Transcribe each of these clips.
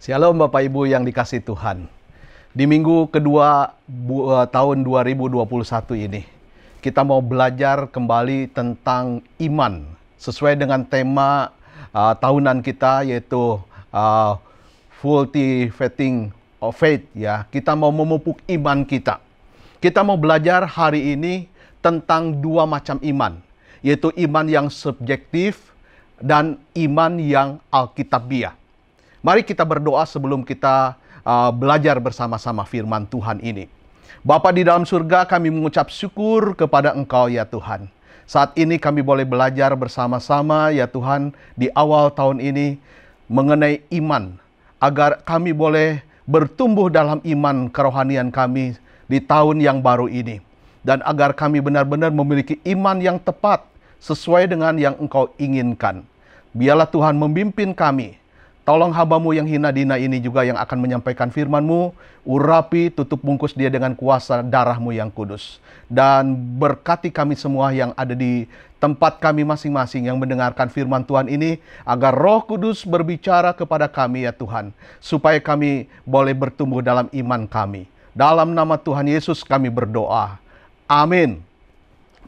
Shalom Bapak Ibu yang dikasihi Tuhan. Di minggu kedua tahun 2021 ini, kita mau belajar kembali tentang iman. Sesuai dengan tema tahunan kita, yaitu Cultivating of Faith. Ya. Kita mau memupuk iman kita. Kita mau belajar hari ini tentang dua macam iman, yaitu iman yang subjektif dan iman yang alkitabiah. Mari kita berdoa sebelum kita belajar bersama-sama firman Tuhan ini. Bapa di dalam surga, kami mengucap syukur kepada Engkau ya Tuhan. Saat ini kami boleh belajar bersama-sama ya Tuhan di awal tahun ini mengenai iman. Agar kami boleh bertumbuh dalam iman kerohanian kami di tahun yang baru ini. Dan agar kami benar-benar memiliki iman yang tepat sesuai dengan yang Engkau inginkan. Biarlah Tuhan memimpin kami. Tolong hamba-Mu yang hina dina ini juga yang akan menyampaikan firman-Mu. Urapi, tutup bungkus dia dengan kuasa darah-Mu yang kudus. Dan berkati kami semua yang ada di tempat kami masing-masing yang mendengarkan firman Tuhan ini. Agar Roh Kudus berbicara kepada kami ya Tuhan. Supaya kami boleh bertumbuh dalam iman kami. Dalam nama Tuhan Yesus kami berdoa. Amin.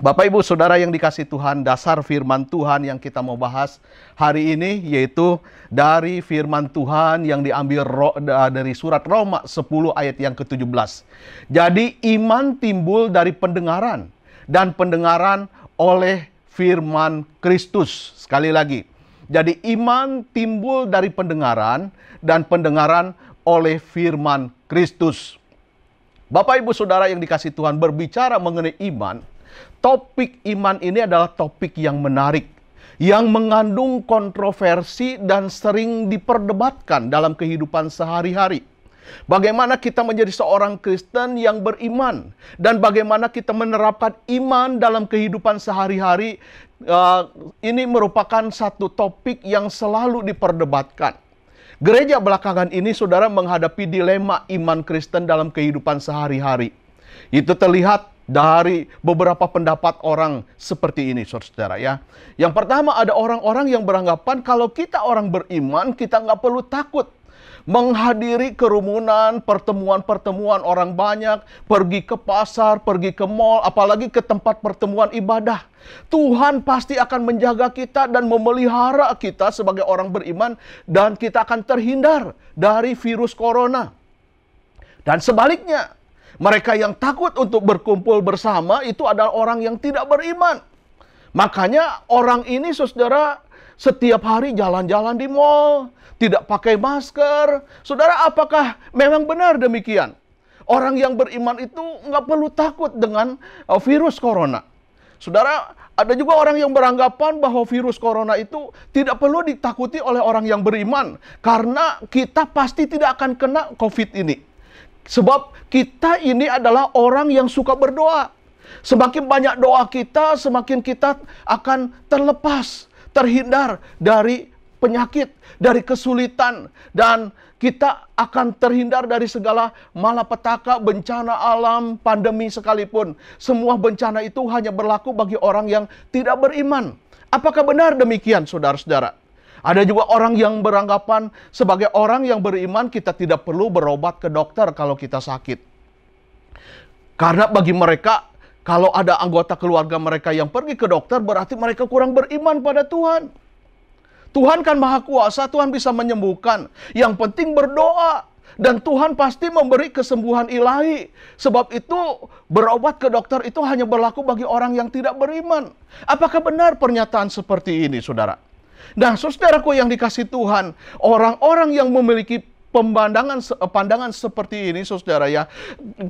Bapak Ibu Saudara yang dikasihi Tuhan, dasar firman Tuhan yang kita mau bahas hari ini yaitu dari firman Tuhan yang diambil dari surat Roma 10 ayat yang ke-17. Jadi iman timbul dari pendengaran dan pendengaran oleh firman Kristus. Sekali lagi. Jadi iman timbul dari pendengaran dan pendengaran oleh firman Kristus. Bapak Ibu Saudara yang dikasihi Tuhan, berbicara mengenai iman, topik iman ini adalah topik yang menarik, yang mengandung kontroversi dan sering diperdebatkan dalam kehidupan sehari-hari. Bagaimana kita menjadi seorang Kristen yang beriman, dan bagaimana kita menerapkan iman dalam kehidupan sehari-hari, ini merupakan satu topik yang selalu diperdebatkan. Gereja belakangan ini, saudara, menghadapi dilema iman Kristen dalam kehidupan sehari-hari. Itu terlihat dari beberapa pendapat orang seperti ini, saudara ya. Yang pertama, ada orang-orang yang beranggapan kalau kita orang beriman, kita nggak perlu takut menghadiri kerumunan, pertemuan-pertemuan orang banyak, pergi ke pasar, pergi ke mall, apalagi ke tempat pertemuan ibadah. Tuhan pasti akan menjaga kita dan memelihara kita sebagai orang beriman, dan kita akan terhindar dari virus corona. Dan sebaliknya, mereka yang takut untuk berkumpul bersama itu adalah orang yang tidak beriman. Makanya orang ini, saudara, setiap hari jalan-jalan di mall, tidak pakai masker. Saudara, apakah memang benar demikian? Orang yang beriman itu nggak perlu takut dengan virus corona. Saudara, ada juga orang yang beranggapan bahwa virus corona itu tidak perlu ditakuti oleh orang yang beriman. Karena kita pasti tidak akan kena COVID ini. Sebab kita ini adalah orang yang suka berdoa. Semakin banyak doa kita, semakin kita akan terlepas, terhindar dari penyakit, dari kesulitan, dan kita akan terhindar dari segala malapetaka, bencana alam, pandemi sekalipun. Semua bencana itu hanya berlaku bagi orang yang tidak beriman. Apakah benar demikian, saudara-saudara? Ada juga orang yang beranggapan sebagai orang yang beriman kita tidak perlu berobat ke dokter kalau kita sakit. Karena bagi mereka, kalau ada anggota keluarga mereka yang pergi ke dokter, berarti mereka kurang beriman pada Tuhan. Tuhan kan Maha Kuasa, Tuhan bisa menyembuhkan. Yang penting berdoa. Dan Tuhan pasti memberi kesembuhan ilahi. Sebab itu berobat ke dokter itu hanya berlaku bagi orang yang tidak beriman. Apakah benar pernyataan seperti ini, saudara? Nah, saudaraku yang dikasihi Tuhan, orang-orang yang memiliki pandangan seperti ini, saudara ya,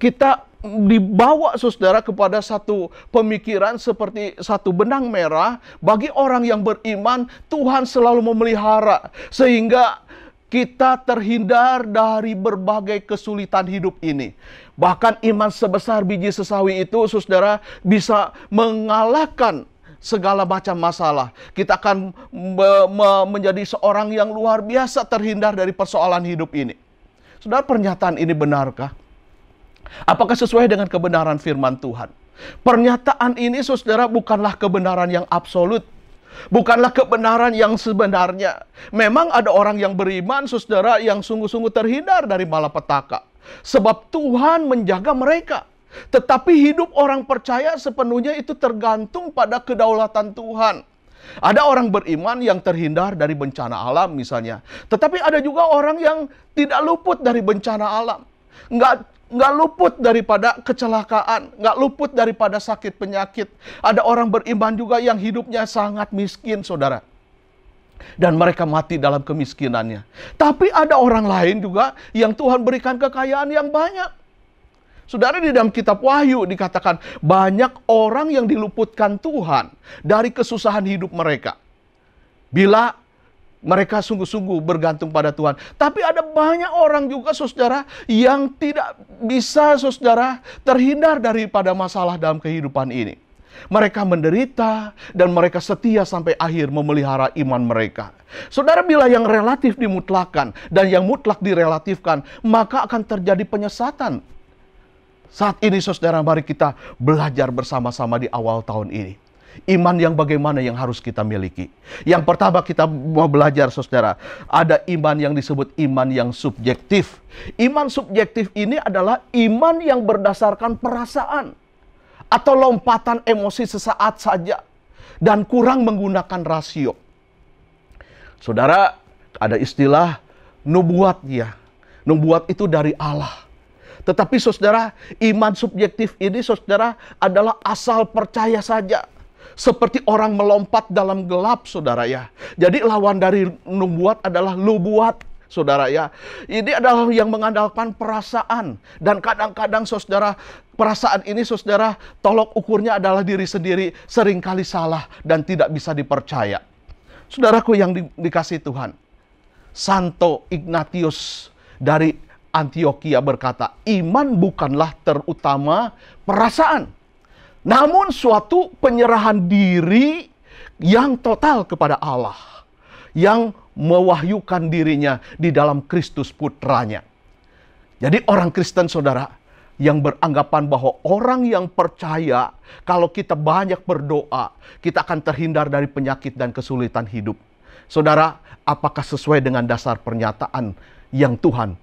kita dibawa, saudara, kepada satu pemikiran seperti satu benang merah. Bagi orang yang beriman, Tuhan selalu memelihara sehingga kita terhindar dari berbagai kesulitan hidup ini. Bahkan iman sebesar biji sesawi itu, saudara, bisa mengalahkan segala macam masalah. Kita akan menjadi seorang yang luar biasa terhindar dari persoalan hidup ini. Saudara, pernyataan ini benarkah? Apakah sesuai dengan kebenaran firman Tuhan? Pernyataan ini, saudara, bukanlah kebenaran yang absolut. Bukanlah kebenaran yang sebenarnya. Memang ada orang yang beriman, saudara, yang sungguh-sungguh terhindar dari malapetaka. Sebab Tuhan menjaga mereka. Tetapi hidup orang percaya sepenuhnya itu tergantung pada kedaulatan Tuhan. Ada orang beriman yang terhindar dari bencana alam misalnya. Tetapi ada juga orang yang tidak luput dari bencana alam. Nggak luput daripada kecelakaan, nggak luput daripada sakit penyakit. Ada orang beriman juga yang hidupnya sangat miskin, saudara. Dan mereka mati dalam kemiskinannya. Tapi ada orang lain juga yang Tuhan berikan kekayaan yang banyak. Saudara, di dalam kitab Wahyu dikatakan banyak orang yang diluputkan Tuhan dari kesusahan hidup mereka. Bila mereka sungguh-sungguh bergantung pada Tuhan. Tapi ada banyak orang juga, saudara, yang tidak bisa, saudara, terhindar daripada masalah dalam kehidupan ini. Mereka menderita dan mereka setia sampai akhir memelihara iman mereka. Saudara, bila yang relatif dimutlakan dan yang mutlak direlatifkan, maka akan terjadi penyesatan. Saat ini, saudara, mari kita belajar bersama-sama di awal tahun ini. Iman yang bagaimana yang harus kita miliki? Yang pertama kita mau belajar, saudara, ada iman yang disebut iman yang subjektif. Iman subjektif ini adalah iman yang berdasarkan perasaan atau lompatan emosi sesaat saja dan kurang menggunakan rasio. Saudara, ada istilah nubuat ya. Nubuat itu dari Allah. Tetapi saudara, iman subjektif ini, saudara, adalah asal percaya saja. Seperti orang melompat dalam gelap, saudara ya. Jadi lawan dari nubuat adalah lubuat, saudara ya. Ini adalah yang mengandalkan perasaan. Dan kadang-kadang, saudara, perasaan ini, saudara, tolok ukurnya adalah diri sendiri, seringkali salah dan tidak bisa dipercaya. Saudaraku yang dikasihi Tuhan, Santo Ignatius dari Antioquia berkata, iman bukanlah terutama perasaan, namun suatu penyerahan diri yang total kepada Allah, yang mewahyukan dirinya di dalam Kristus Putranya. Jadi orang Kristen, saudara, yang beranggapan bahwa orang yang percaya kalau kita banyak berdoa, kita akan terhindar dari penyakit dan kesulitan hidup. Saudara, apakah sesuai dengan dasar pernyataan yang Tuhan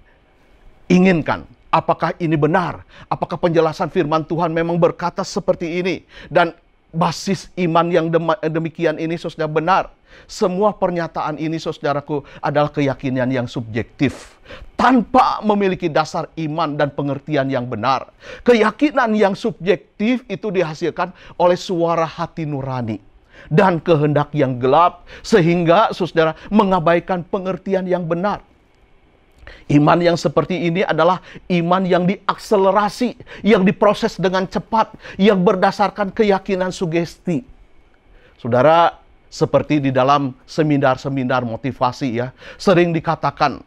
inginkan? Apakah ini benar? Apakah penjelasan firman Tuhan memang berkata seperti ini? Dan basis iman yang demikian ini, saudara, benar. Semua pernyataan ini, saudaraku, adalah keyakinan yang subjektif. Tanpa memiliki dasar iman dan pengertian yang benar. Keyakinan yang subjektif itu dihasilkan oleh suara hati nurani dan kehendak yang gelap. Sehingga, saudara, mengabaikan pengertian yang benar. Iman yang seperti ini adalah iman yang diakselerasi, yang diproses dengan cepat, yang berdasarkan keyakinan sugesti. Saudara, seperti di dalam seminar-seminar motivasi ya, sering dikatakan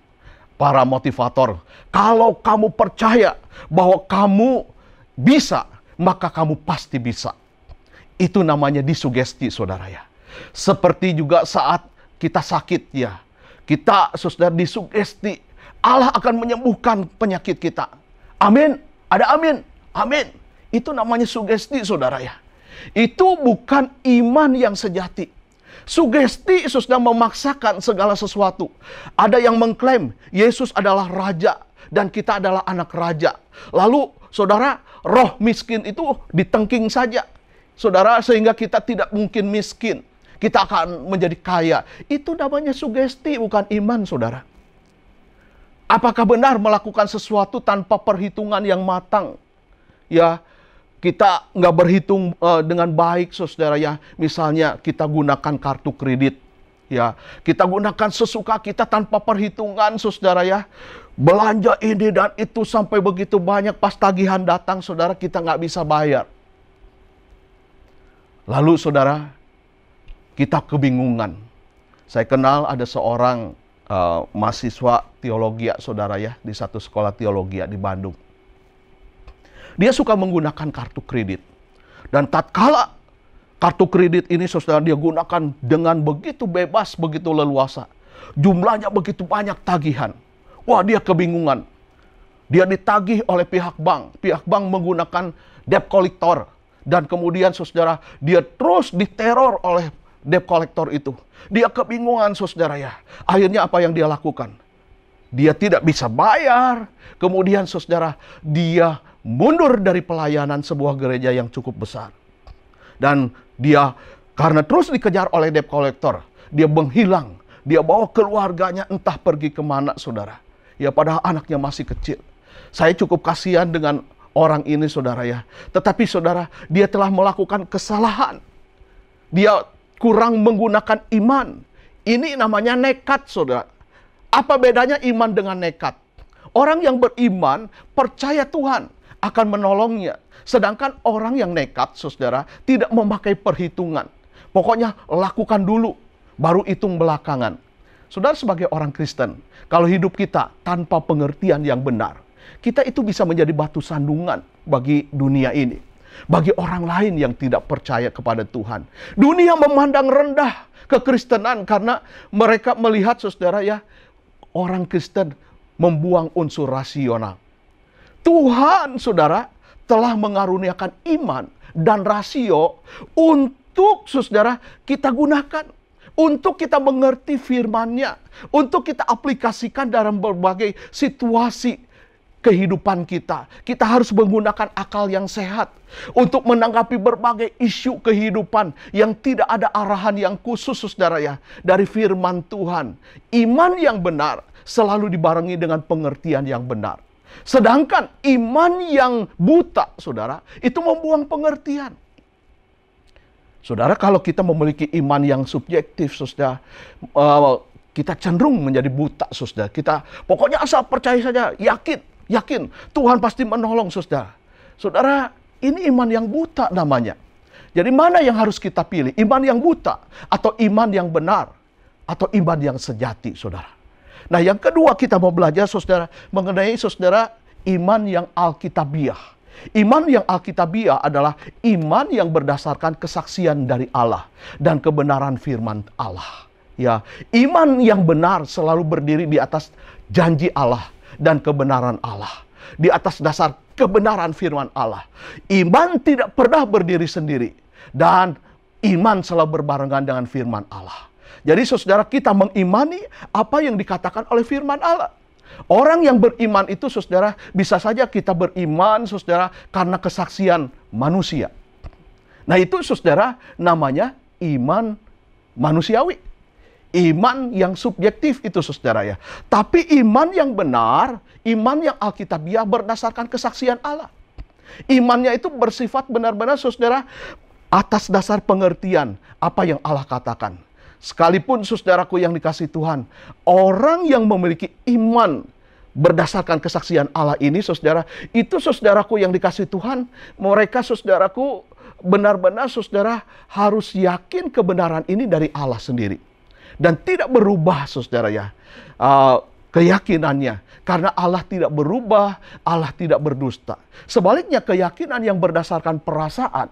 para motivator, kalau kamu percaya bahwa kamu bisa, maka kamu pasti bisa. Itu namanya disugesti, saudara ya. Seperti juga saat kita sakit ya, kita, saudara, disugesti Allah akan menyembuhkan penyakit kita. Amin. Ada amin. Amin. Itu namanya sugesti, saudara ya. Itu bukan iman yang sejati. Sugesti, saudara, memaksakan segala sesuatu. Ada yang mengklaim Yesus adalah raja dan kita adalah anak raja. Lalu, saudara, roh miskin itu ditengking saja, saudara, sehingga kita tidak mungkin miskin. Kita akan menjadi kaya. Itu namanya sugesti, bukan iman, saudara. Apakah benar melakukan sesuatu tanpa perhitungan yang matang? Ya, kita nggak berhitung dengan baik, saudara ya. Misalnya kita gunakan kartu kredit, ya. Kita gunakan sesuka kita tanpa perhitungan, saudara ya. Belanja ini dan itu sampai begitu banyak, pas tagihan datang, saudara, kita nggak bisa bayar. Lalu, saudara, kita kebingungan. Saya kenal ada seorang mahasiswa teologi, saudara ya, di satu sekolah teologi di Bandung. Dia suka menggunakan kartu kredit. Dan tatkala kartu kredit ini, saudara, dia gunakan dengan begitu bebas, begitu leluasa. Jumlahnya begitu banyak tagihan. Wah, dia kebingungan. Dia ditagih oleh pihak bank. Pihak bank menggunakan debt collector. Dan kemudian, saudara, dia terus diteror oleh debt collector itu. Dia kebingungan, saudara ya. Akhirnya apa yang dia lakukan? Dia tidak bisa bayar. Kemudian saudara, dia mundur dari pelayanan sebuah gereja yang cukup besar. Dan dia karena terus dikejar oleh debt collector, dia menghilang. Dia bawa keluarganya entah pergi kemana, saudara. Ya, padahal anaknya masih kecil. Saya cukup kasihan dengan orang ini, saudara ya. Tetapi saudara, dia telah melakukan kesalahan. Dia kurang menggunakan iman. Ini namanya nekat, saudara. Apa bedanya iman dengan nekat? Orang yang beriman percaya Tuhan akan menolongnya. Sedangkan orang yang nekat, saudara, tidak memakai perhitungan. Pokoknya lakukan dulu, baru hitung belakangan. Saudara, sebagai orang Kristen, kalau hidup kita tanpa pengertian yang benar, kita itu bisa menjadi batu sandungan bagi dunia ini. Bagi orang lain yang tidak percaya kepada Tuhan. Dunia memandang rendah kekristenan karena mereka melihat, saudara ya, orang Kristen membuang unsur rasional. Tuhan, saudara, telah mengaruniakan iman dan rasio untuk, saudara, kita gunakan. Untuk kita mengerti firman-Nya. Untuk kita aplikasikan dalam berbagai situasi kehidupan kita. Kita harus menggunakan akal yang sehat. Untuk menanggapi berbagai isu kehidupan yang tidak ada arahan yang khusus, saudara ya, dari firman Tuhan. Iman yang benar selalu dibarengi dengan pengertian yang benar. Sedangkan iman yang buta, saudara, itu membuang pengertian. Saudara, kalau kita memiliki iman yang subjektif, saudara, kita cenderung menjadi buta, saudara. Kita pokoknya asal percaya saja, yakin Tuhan pasti menolong, saudara. Saudara, ini iman yang buta namanya. Jadi mana yang harus kita pilih? Iman yang buta atau iman yang benar atau iman yang sejati, saudara. Nah, yang kedua kita mau belajar, saudara, mengenai, saudara, iman yang alkitabiah. Iman yang alkitabiah adalah iman yang berdasarkan kesaksian dari Allah dan kebenaran firman Allah. Ya, iman yang benar selalu berdiri di atas janji Allah dan kebenaran Allah. Di atas dasar kebenaran firman Allah. Iman tidak pernah berdiri sendiri dan iman selalu berbarengan dengan firman Allah. Jadi saudara, kita mengimani apa yang dikatakan oleh firman Allah. Orang yang beriman itu, saudara, bisa saja kita beriman, saudara, karena kesaksian manusia. Nah, itu, saudara, namanya iman manusiawi. Iman yang subjektif itu, saudara ya. Tapi iman yang benar, iman yang alkitabiah berdasarkan kesaksian Allah. Imannya itu bersifat benar-benar, saudara, atas dasar pengertian apa yang Allah katakan. Sekalipun, saudaraku yang dikasihi Tuhan, orang yang memiliki iman berdasarkan kesaksian Allah ini, saudara, itu, saudaraku yang dikasihi Tuhan, mereka, saudaraku, benar-benar, saudara, harus yakin kebenaran ini dari Allah sendiri. Dan tidak berubah, saudara ya, keyakinannya. Karena Allah tidak berubah, Allah tidak berdusta. Sebaliknya, keyakinan yang berdasarkan perasaan,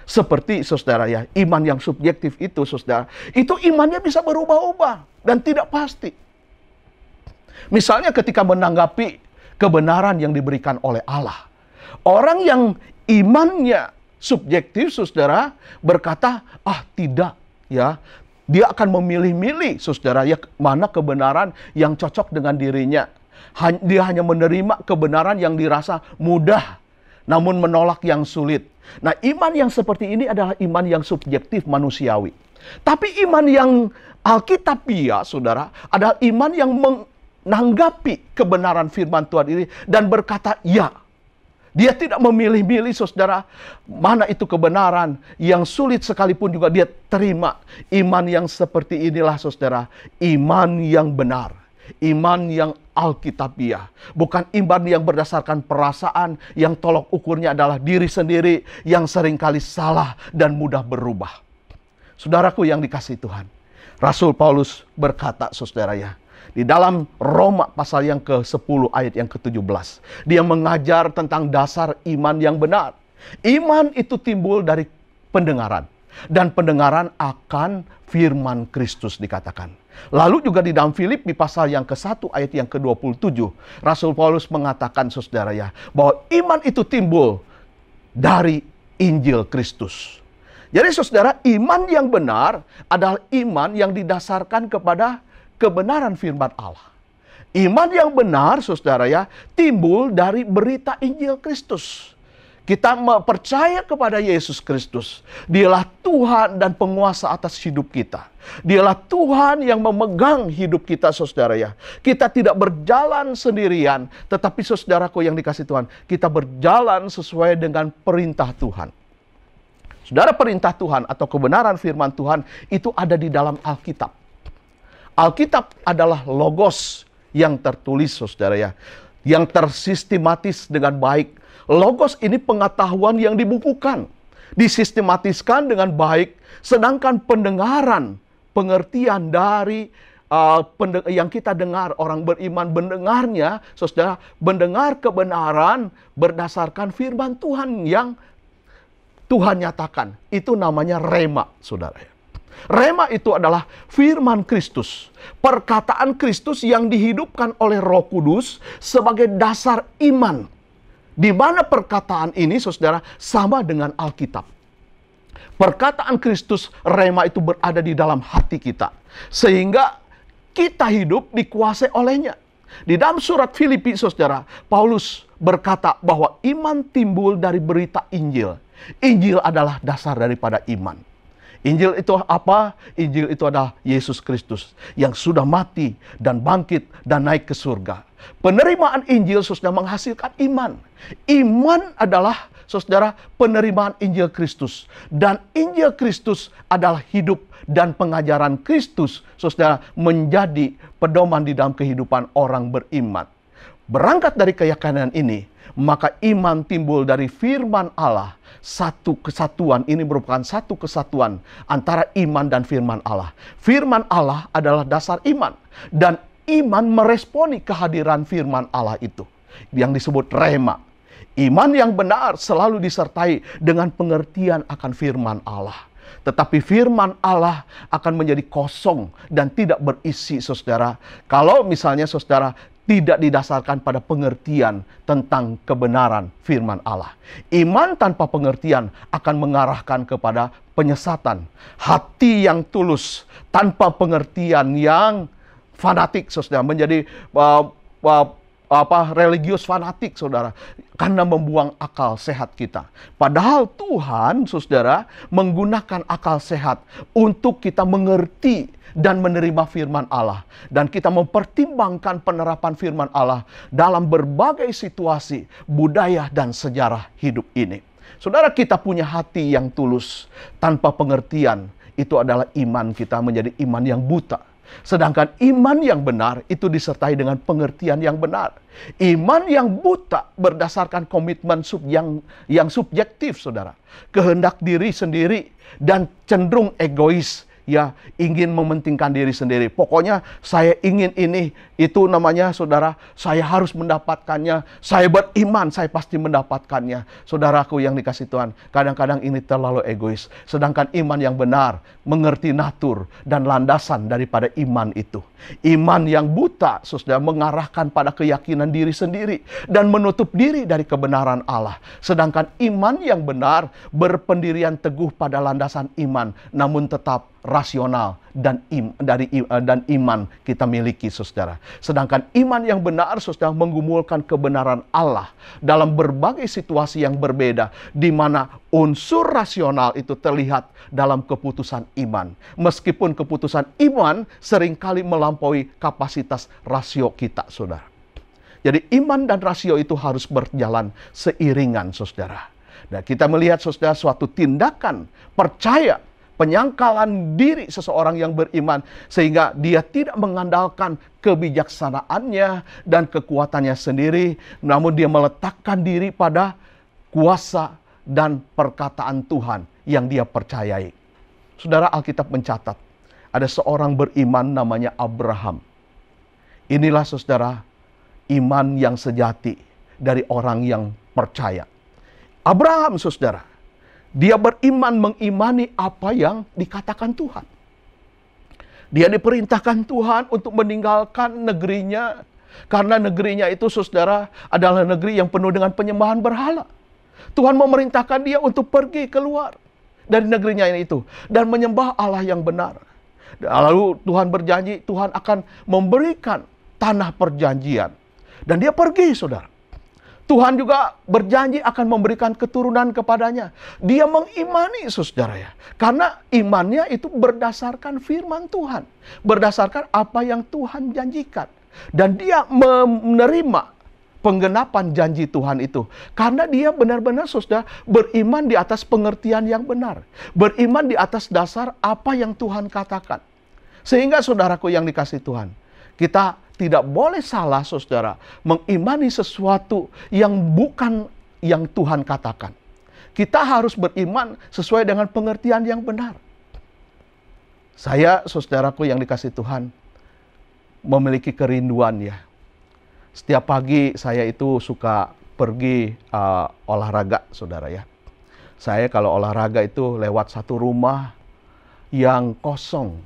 seperti, saudara ya, iman yang subjektif itu, saudara, itu imannya bisa berubah-ubah dan tidak pasti. Misalnya ketika menanggapi kebenaran yang diberikan oleh Allah. Orang yang imannya subjektif, saudara, berkata, tidak, ya. Dia akan memilih-milih, saudara, ya, mana kebenaran yang cocok dengan dirinya. Dia hanya menerima kebenaran yang dirasa mudah, namun menolak yang sulit. Nah, iman yang seperti ini adalah iman yang subjektif manusiawi. Tapi iman yang alkitabiah, saudara, adalah iman yang menanggapi kebenaran firman Tuhan ini dan berkata ya. Dia tidak memilih-milih, saudara, mana itu kebenaran yang sulit sekalipun juga dia terima. Iman yang seperti inilah, saudara, iman yang benar. Iman yang alkitabiah. Bukan iman yang berdasarkan perasaan yang tolok ukurnya adalah diri sendiri yang seringkali salah dan mudah berubah. Saudaraku yang dikasihi Tuhan, Rasul Paulus berkata, saudara ya, di dalam Roma pasal yang ke-10 ayat yang ke-17. Dia mengajar tentang dasar iman yang benar. Iman itu timbul dari pendengaran. Dan pendengaran akan firman Kristus dikatakan. Lalu juga di dalam Filipi pasal yang ke-1 ayat yang ke-27. Rasul Paulus mengatakan, saudara ya, bahwa iman itu timbul dari Injil Kristus. Jadi saudara, iman yang benar adalah iman yang didasarkan kepada kebenaran firman Allah. Iman yang benar, saudara ya, timbul dari berita Injil Kristus. Kita percaya kepada Yesus Kristus. Dialah Tuhan dan penguasa atas hidup kita. Dialah Tuhan yang memegang hidup kita, saudara ya. Kita tidak berjalan sendirian, tetapi saudaraku yang dikasih Tuhan, kita berjalan sesuai dengan perintah Tuhan. Saudara, perintah Tuhan atau kebenaran firman Tuhan itu ada di dalam Alkitab. Alkitab adalah logos yang tertulis, saudara ya, yang tersistematis dengan baik. Logos ini pengetahuan yang dibukukan, disistematiskan dengan baik, sedangkan pendengaran, pengertian dari yang kita dengar, orang beriman mendengarnya, saudara, mendengar kebenaran berdasarkan firman Tuhan yang Tuhan nyatakan. Itu namanya rema, saudara. Rema itu adalah firman Kristus, perkataan Kristus yang dihidupkan oleh Roh Kudus sebagai dasar iman. Di mana perkataan ini, saudara, sama dengan Alkitab. Perkataan Kristus, rema itu berada di dalam hati kita. Sehingga kita hidup dikuasai olehnya. Di dalam surat Filipi, saudara, Paulus berkata bahwa iman timbul dari berita Injil. Injil adalah dasar daripada iman. Injil itu apa? Injil itu adalah Yesus Kristus yang sudah mati dan bangkit dan naik ke surga. Penerimaan Injil, saudara, menghasilkan iman. Iman adalah, saudara, penerimaan Injil Kristus. Dan Injil Kristus adalah hidup dan pengajaran Kristus, saudara, menjadi pedoman di dalam kehidupan orang beriman. Berangkat dari keyakinan ini, maka iman timbul dari firman Allah. Satu kesatuan, ini merupakan satu kesatuan antara iman dan firman Allah. Firman Allah adalah dasar iman. Dan iman meresponi kehadiran firman Allah itu, yang disebut rema. Iman yang benar selalu disertai dengan pengertian akan firman Allah. Tetapi firman Allah akan menjadi kosong dan tidak berisi, saudara, kalau misalnya saudara tidak didasarkan pada pengertian tentang kebenaran firman Allah. Iman tanpa pengertian akan mengarahkan kepada penyesatan. Hati yang tulus tanpa pengertian yang fanatik, saudara, menjadi religius fanatik, saudara, karena membuang akal sehat kita. Padahal Tuhan, saudara, menggunakan akal sehat untuk kita mengerti dan menerima firman Allah. Dan kita mempertimbangkan penerapan firman Allah dalam berbagai situasi, budaya, dan sejarah hidup ini. Saudara, kita punya hati yang tulus tanpa pengertian. Itu adalah iman kita menjadi iman yang buta. Sedangkan iman yang benar itu disertai dengan pengertian yang benar. Iman yang buta berdasarkan komitmen yang subjektif, saudara. Kehendak diri sendiri dan cenderung egois. Ya, ingin mementingkan diri sendiri. Pokoknya saya ingin ini, itu namanya, saudara, saya harus mendapatkannya. Saya beriman, saya pasti mendapatkannya. Saudaraku yang dikasih Tuhan, kadang-kadang ini terlalu egois. Sedangkan iman yang benar, mengerti natur dan landasan daripada iman itu. Iman yang buta, saudara, mengarahkan pada keyakinan diri sendiri dan menutup diri dari kebenaran Allah. Sedangkan iman yang benar berpendirian teguh pada landasan iman, namun tetap rasional dan iman kita miliki, saudara. Sedangkan iman yang benar, saudara, menggumulkan kebenaran Allah dalam berbagai situasi yang berbeda, di mana unsur rasional itu terlihat dalam keputusan iman. Meskipun keputusan iman seringkali melampaui kapasitas rasio kita, saudara. Jadi iman dan rasio itu harus berjalan seiringan, saudara. Dan kita melihat, saudara, suatu tindakan percaya, penyangkalan diri seseorang yang beriman, sehingga dia tidak mengandalkan kebijaksanaannya dan kekuatannya sendiri, namun dia meletakkan diri pada kuasa dan perkataan Tuhan yang dia percayai. Saudara, Alkitab mencatat ada seorang beriman namanya Abraham. Inilah, saudara, iman yang sejati dari orang yang percaya. Abraham, saudara, dia beriman mengimani apa yang dikatakan Tuhan. Dia diperintahkan Tuhan untuk meninggalkan negerinya. Karena negerinya itu, saudara, adalah negeri yang penuh dengan penyembahan berhala. Tuhan memerintahkan dia untuk pergi keluar. dari negerinya ini itu dan menyembah Allah yang benar. Lalu Tuhan berjanji Tuhan akan memberikan tanah perjanjian. Dan dia pergi, saudara. Tuhan juga berjanji akan memberikan keturunan kepadanya. Dia mengimani, saudara ya. Karena imannya itu berdasarkan firman Tuhan. Berdasarkan apa yang Tuhan janjikan. Dan dia menerima penggenapan janji Tuhan itu. Karena dia benar-benar, saudara, beriman di atas pengertian yang benar. Beriman di atas dasar apa yang Tuhan katakan. Sehingga saudaraku yang dikasihi Tuhan, kita tidak boleh salah, saudara, mengimani sesuatu yang bukan yang Tuhan katakan. Kita harus beriman sesuai dengan pengertian yang benar. Saya, saudaraku yang dikasihi Tuhan, memiliki kerinduan ya. Setiap pagi saya itu suka pergi olahraga, saudara ya. Saya kalau olahraga itu lewat satu rumah yang kosong.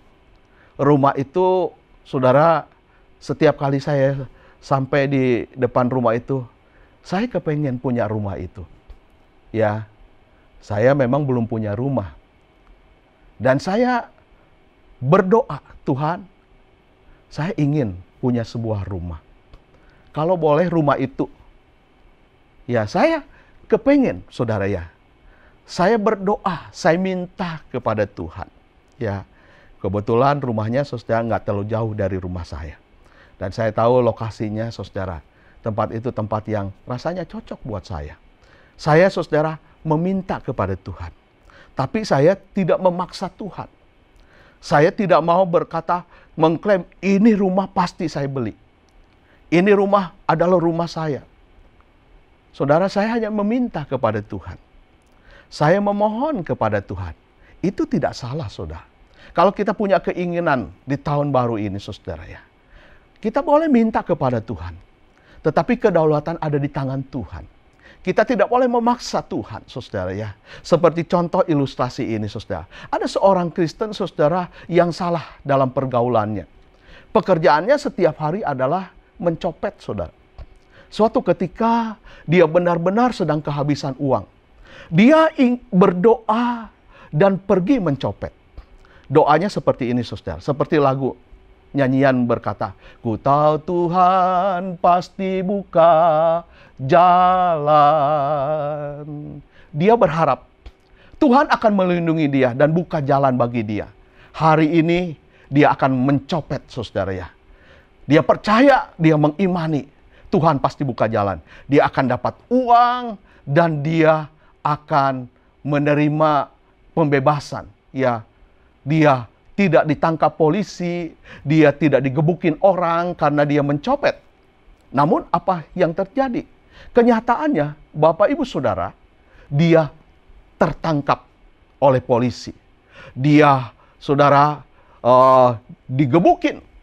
Rumah itu, saudara, setiap kali saya sampai di depan rumah itu, saya kepengen punya rumah itu. Ya, saya memang belum punya rumah. Dan saya berdoa, Tuhan, saya ingin punya sebuah rumah. Kalau boleh rumah itu, ya saya kepengen, saudara ya. Saya berdoa, saya minta kepada Tuhan. Ya, kebetulan rumahnya, saudara, nggak terlalu jauh dari rumah saya. Dan saya tahu lokasinya, saudara. Tempat itu tempat yang rasanya cocok buat saya. Saya, saudara, meminta kepada Tuhan. Tapi saya tidak memaksa Tuhan. Saya tidak mau berkata, mengklaim, ini rumah pasti saya beli. Ini rumah adalah rumah saya. Saudara, saya hanya meminta kepada Tuhan. Saya memohon kepada Tuhan. Itu tidak salah, saudara. Kalau kita punya keinginan di tahun baru ini, saudara ya. Kita boleh minta kepada Tuhan. Tetapi kedaulatan ada di tangan Tuhan. Kita tidak boleh memaksa Tuhan, saudara ya. Seperti contoh ilustrasi ini, saudara. Ada seorang Kristen, saudara, yang salah dalam pergaulannya. Pekerjaannya setiap hari adalah mencopet, saudara. Suatu ketika dia benar-benar sedang kehabisan uang. Dia berdoa dan pergi mencopet. Doanya seperti ini, saudara. Seperti lagu nyanyian berkata, ku tahu Tuhan pasti buka jalan. Dia berharap Tuhan akan melindungi dia dan buka jalan bagi dia. Hari ini dia akan mencopet, saudara ya. Dia percaya, dia mengimani Tuhan pasti buka jalan. Dia akan dapat uang dan dia akan menerima pembebasan. Ya, dia tidak ditangkap polisi, dia tidak digebukin orang karena dia mencopet. Namun apa yang terjadi? Kenyataannya, Bapak Ibu Saudara, dia tertangkap oleh polisi. Dia, saudara, digebukin.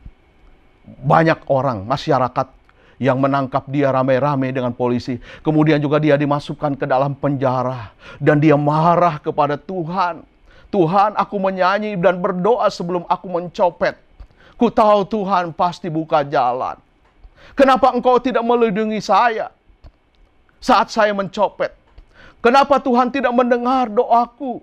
Banyak orang, masyarakat yang menangkap dia ramai-ramai dengan polisi. Kemudian juga dia dimasukkan ke dalam penjara. Dan dia marah kepada Tuhan. Tuhan, aku menyanyi dan berdoa sebelum aku mencopet. Ku tahu Tuhan pasti buka jalan. Kenapa Engkau tidak melindungi saya saat saya mencopet? Kenapa Tuhan tidak mendengar doaku?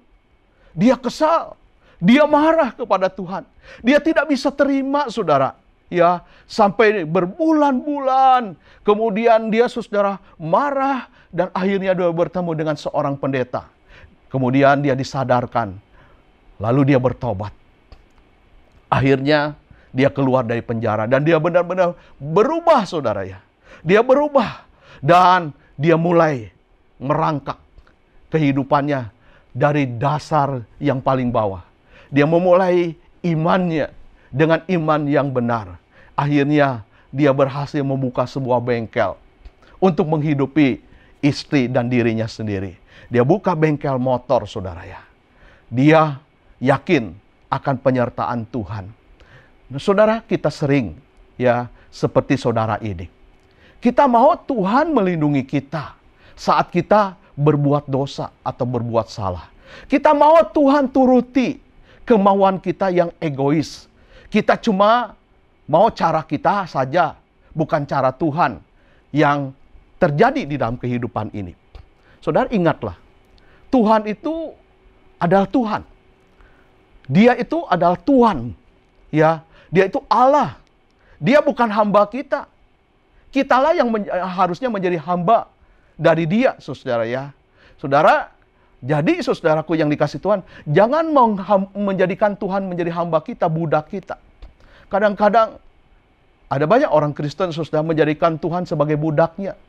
Dia kesal. Dia marah kepada Tuhan. Dia tidak bisa terima, saudara. Ya, sampai berbulan-bulan. Kemudian dia, saudara, marah dan akhirnya dia bertemu dengan seorang pendeta. Kemudian dia disadarkan. Lalu dia bertobat. Akhirnya dia keluar dari penjara dan dia benar-benar berubah, saudara ya. Dia berubah dan dia mulai merangkak kehidupannya dari dasar yang paling bawah. Dia memulai imannya dengan iman yang benar. Akhirnya dia berhasil membuka sebuah bengkel untuk menghidupi istri dan dirinya sendiri. Dia buka bengkel motor, saudara ya. Dia yakin akan penyertaan Tuhan. Nah, saudara, kita sering ya seperti saudara ini. Kita mau Tuhan melindungi kita saat kita berbuat dosa atau berbuat salah. Kita mau Tuhan turuti kemauan kita yang egois. Kita cuma mau cara kita saja, bukan cara Tuhan yang terjadi di dalam kehidupan ini. Saudara, ingatlah, Tuhan itu adalah Tuhan. Dia itu adalah Tuhan. Ya, dia itu Allah. Dia bukan hamba kita. Kitalah yang harusnya menjadi hamba dari dia, saudara ya. Saudara, jadi saudaraku yang dikasih Tuhan, jangan menjadikan Tuhan menjadi hamba kita, budak kita. Kadang-kadang ada banyak orang Kristen saudara menjadikan Tuhan sebagai budaknya.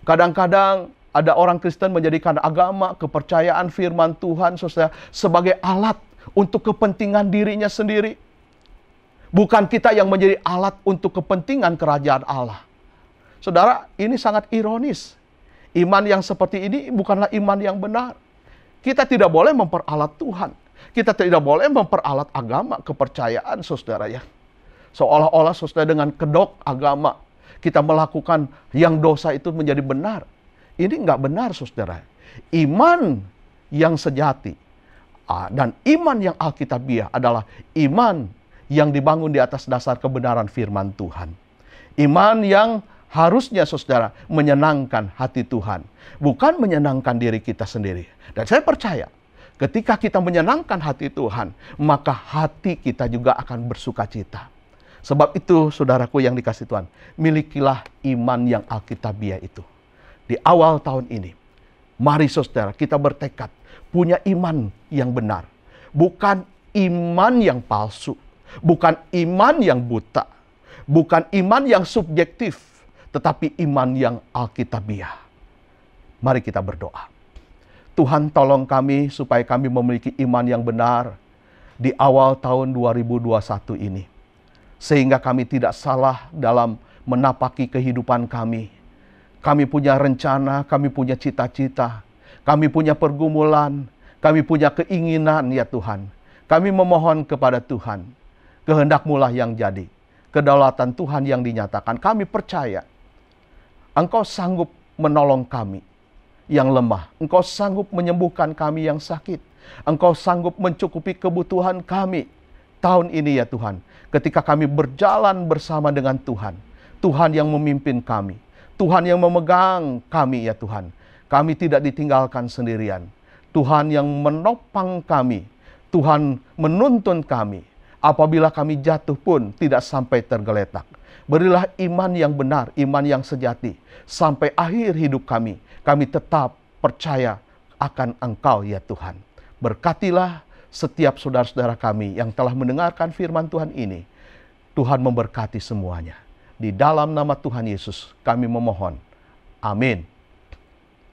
Kadang-kadang ada orang Kristen menjadikan agama, kepercayaan firman Tuhan saudara sebagai alat untuk kepentingan dirinya sendiri. Bukan kita yang menjadi alat untuk kepentingan kerajaan Allah. Saudara, ini sangat ironis. Iman yang seperti ini bukanlah iman yang benar. Kita tidak boleh memperalat Tuhan. Kita tidak boleh memperalat agama, kepercayaan saudara ya. Seolah-olah saudara dengan kedok agama, kita melakukan yang dosa itu menjadi benar. Ini nggak benar saudara. Iman yang sejati dan iman yang alkitabiah adalah iman yang dibangun di atas dasar kebenaran firman Tuhan. Iman yang harusnya saudara menyenangkan hati Tuhan, bukan menyenangkan diri kita sendiri. Dan saya percaya ketika kita menyenangkan hati Tuhan, maka hati kita juga akan bersukacita. Sebab itu saudaraku yang dikasih Tuhan, milikilah iman yang alkitabiah itu. Di awal tahun ini, mari saudara kita bertekad punya iman yang benar. Bukan iman yang palsu. Bukan iman yang buta, bukan iman yang subjektif, tetapi iman yang alkitabiah. Mari kita berdoa. Tuhan tolong kami supaya kami memiliki iman yang benar di awal tahun 2021 ini. Sehingga kami tidak salah dalam menapaki kehidupan kami. Kami punya rencana, kami punya cita-cita, kami punya pergumulan, kami punya keinginan ya Tuhan. Kami memohon kepada Tuhan. Kehendak-Mu lah yang jadi. Kedaulatan Tuhan yang dinyatakan. Kami percaya Engkau sanggup menolong kami yang lemah. Engkau sanggup menyembuhkan kami yang sakit. Engkau sanggup mencukupi kebutuhan kami tahun ini ya Tuhan. Ketika kami berjalan bersama dengan Tuhan. Tuhan yang memimpin kami. Tuhan yang memegang kami ya Tuhan. Kami tidak ditinggalkan sendirian. Tuhan yang menopang kami. Tuhan menuntun kami. Apabila kami jatuh pun tidak sampai tergeletak. Berilah iman yang benar, iman yang sejati. Sampai akhir hidup kami, kami tetap percaya akan Engkau ya Tuhan. Berkatilah setiap saudara-saudara kami yang telah mendengarkan firman Tuhan ini. Tuhan memberkati semuanya. Di dalam nama Tuhan Yesus kami memohon. Amin.